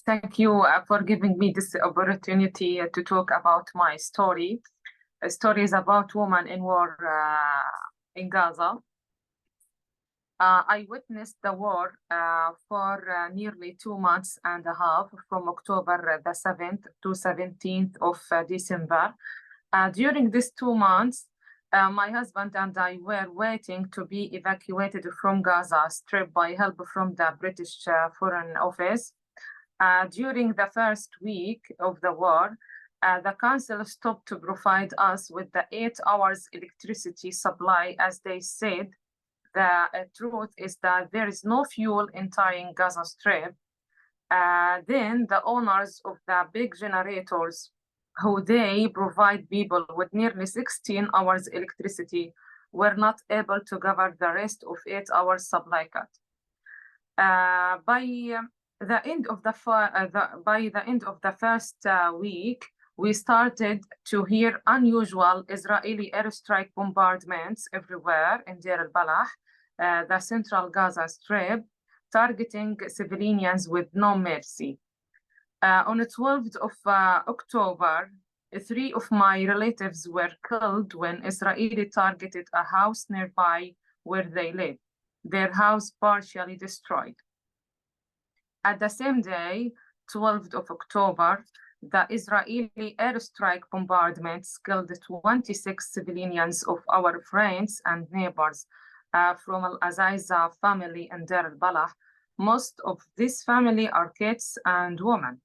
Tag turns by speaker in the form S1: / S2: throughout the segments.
S1: Thank you for giving me this opportunity to talk about my story. A story is about women in war in Gaza. I witnessed the war for nearly 2 months and a half, from October the 7th to 17th of December. During these 2 months, my husband and I were waiting to be evacuated from Gaza Strip by help from the British Foreign Office. During the first week of the war, the council stopped to provide us with the 8 hours electricity supply. As they said, the truth is that there is no fuel entering Gaza Strip. Then the owners of the big generators, who they provide people with nearly 16 hours electricity, were not able to cover the rest of 8 hours supply cut. By the end of the first week, we started to hear unusual Israeli airstrike bombardments everywhere in Deir al-Balah, the central Gaza Strip, targeting civilians with no mercy. On the 12th of October, 3 of my relatives were killed when Israeli targeted a house nearby where they live. Their house partially destroyed. At the same day, 12th of October, the Israeli airstrike bombardments killed 26 civilians of our friends and neighbors from Al-Azhar family in Deir al-Balah. Most of this family are kids and women.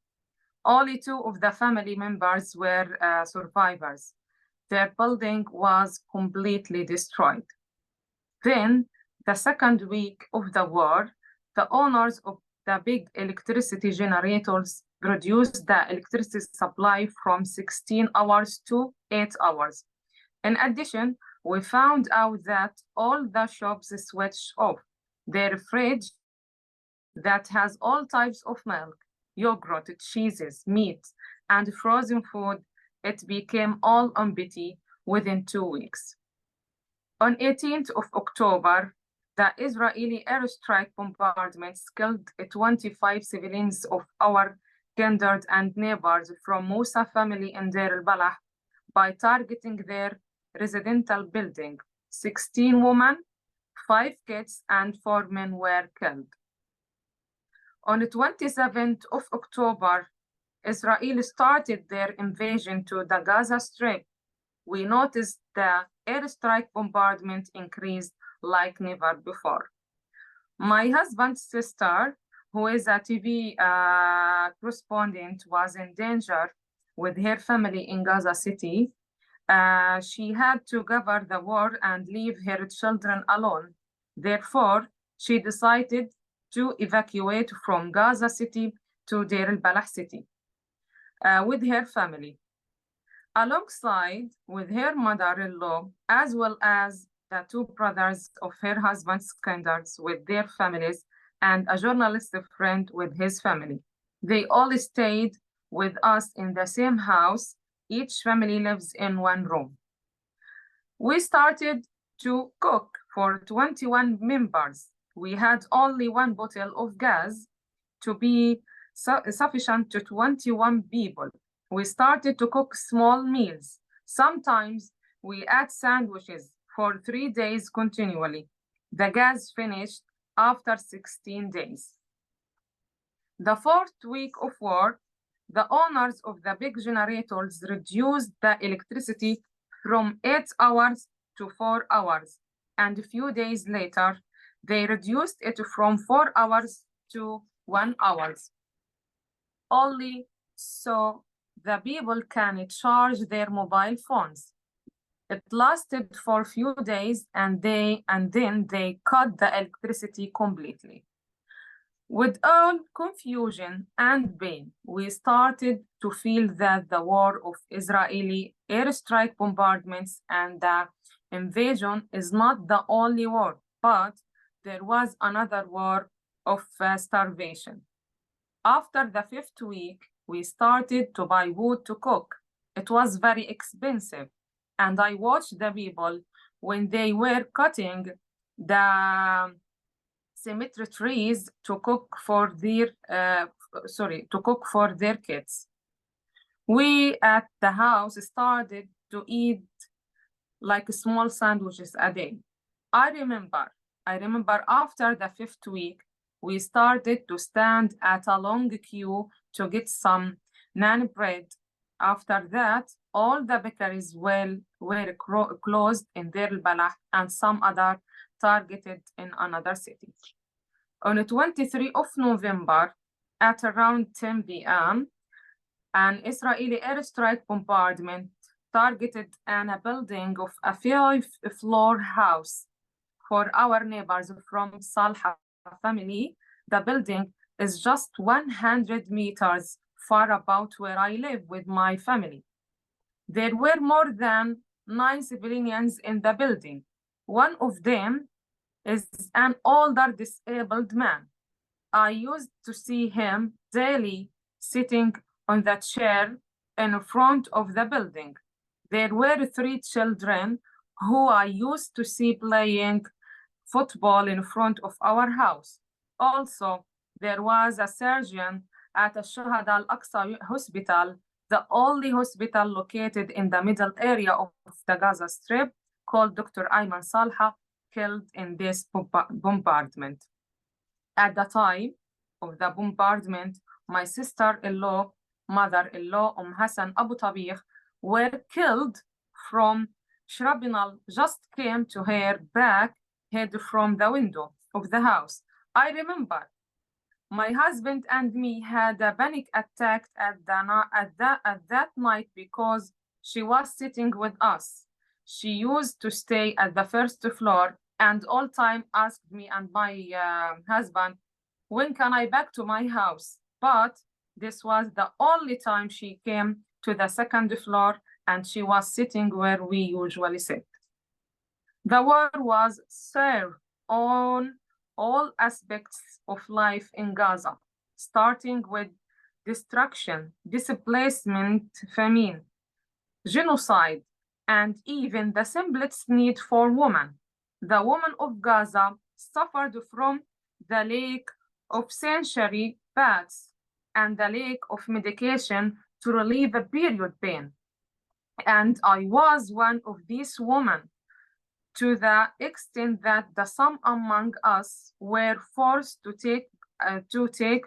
S1: Only 2 of the family members were survivors. Their building was completely destroyed. Then, the second week of the war, the owners of the big electricity generators reduced the electricity supply from 16 hours to 8 hours. In addition, we found out that all the shops switched off their fridge that has all types of milk, yogurt, cheeses, meat, and frozen food. It became all empty within 2 weeks. On 18th of October, the Israeli airstrike bombardments killed 25 civilians of our kindred and neighbors from Musa family in Deir al-Balah by targeting their residential building. 16 women, 5 kids, and 4 men were killed. On the 27th of October, Israel started their invasion to the Gaza Strip. We noticed the airstrike bombardment increased like never before. My husband's sister, who is a TV correspondent, was in danger with her family in Gaza City. She had to cover the war and leave her children alone. Therefore, she decided to evacuate from Gaza City to Deir al-Balah City with her family, alongside with her mother-in-law, as well as the 2 brothers of her husband's kindreds with their families, and a journalist friend with his family. They all stayed with us in the same house. Each family lives in 1 room. We started to cook for 21 members. We had only 1 bottle of gas to be sufficient to 21 people. We started to cook small meals. Sometimes we ate sandwiches for 3 days continually. The gas finished after 16 days. The 4th week of war, the owners of the big generators reduced the electricity from 8 hours to 4 hours. And a few days later, they reduced it from 4 hours to 1 hour. Only so the people can charge their mobile phones. It lasted for a few days, and then they cut the electricity completely. With all confusion and pain, we started to feel that the war of Israeli airstrike bombardments and the invasion is not the only war, but there was another war of starvation. After the 5th week, we started to buy wood to cook. It was very expensive, and I watched the people when they were cutting the cemeteries to cook for their kids. We at the house started to eat like small sandwiches a day. I remember after the 5th week, we started to stand at a long queue to get some naan bread. After that, all the bakeries were closed in Deir al-Balah and some other targeted in another city. On the 23rd of November, at around 10 p.m., an Israeli airstrike bombardment targeted a building of a 5-floor house. For our neighbors from Salha family, the building is just 100 meters far about where I live with my family. There were more than 9 civilians in the building. One of them is an older disabled man. I used to see him daily sitting on the chair in front of the building. There were 3 children who I used to see playing football in front of our house. Also, there was a surgeon at Al-Shuhada Al-Aqsa Hospital, the only hospital located in the middle area of the Gaza Strip, called Dr. Ayman Salha, killed in this bombardment. At the time of the bombardment, my sister-in-law, mother-in-law, Hassan Abu Tabigh, were killed from shrapnel just came to her back head from the window of the house. I remember my husband and me had a panic attack at that night because she was sitting with us. She used to stay at the 1st floor and all time asked me and my husband, when can I back to my house? But this was the only time she came to the 2nd floor and she was sitting where we usually sit. The war was served on all aspects of life in Gaza, starting with destruction, displacement, famine, genocide, and even the simplest need for women. The women of Gaza suffered from the lack of sanitary pads and the lack of medication to relieve the period pain. And I was one of these women, to the extent that some among us were forced to take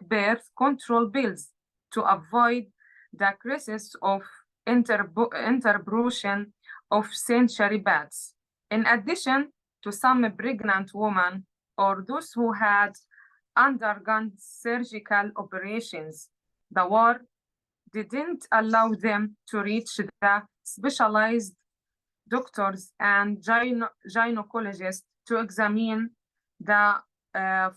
S1: birth control pills to avoid the crisis of interruption of sanitary pads. In addition to some pregnant women or those who had undergone surgical operations, the war didn't allow them to reach the specialized doctors and gynecologists to examine the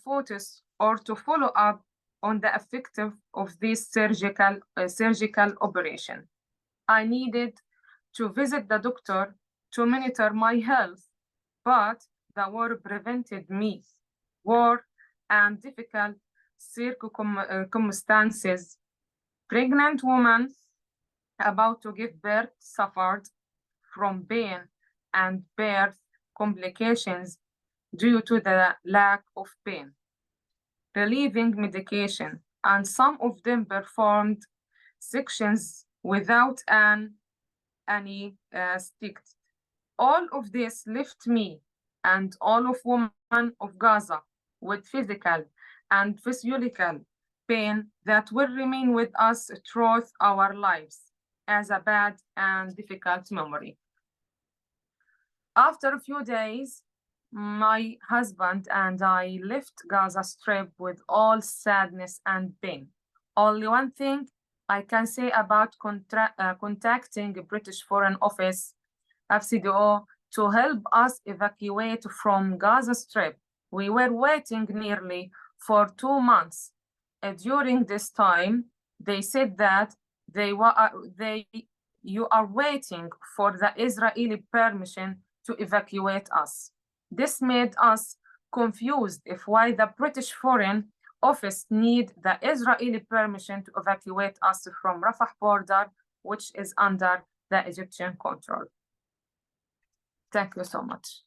S1: fetus or to follow up on the effectiveness of this surgical operation. I needed to visit the doctor to monitor my health, but the war prevented me. War and difficult circumstances. Pregnant women about to give birth suffered from pain and birth complications due to the lack of pain relieving medication, and some of them performed sections without any stick. All of this left me and all of women of Gaza with physical and physiological pain that will remain with us throughout our lives as a bad and difficult memory. After a few days, my husband and I left Gaza Strip with all sadness and pain. Only one thing I can say about contacting British Foreign Office, FCDO, to help us evacuate from Gaza Strip. We were waiting nearly for 2 months. During this time, they said that you are waiting for the Israeli permission to evacuate us. This made us confused why the British Foreign Office need the Israeli permission to evacuate us from Rafah border, which is under the Egyptian control. Thank you so much.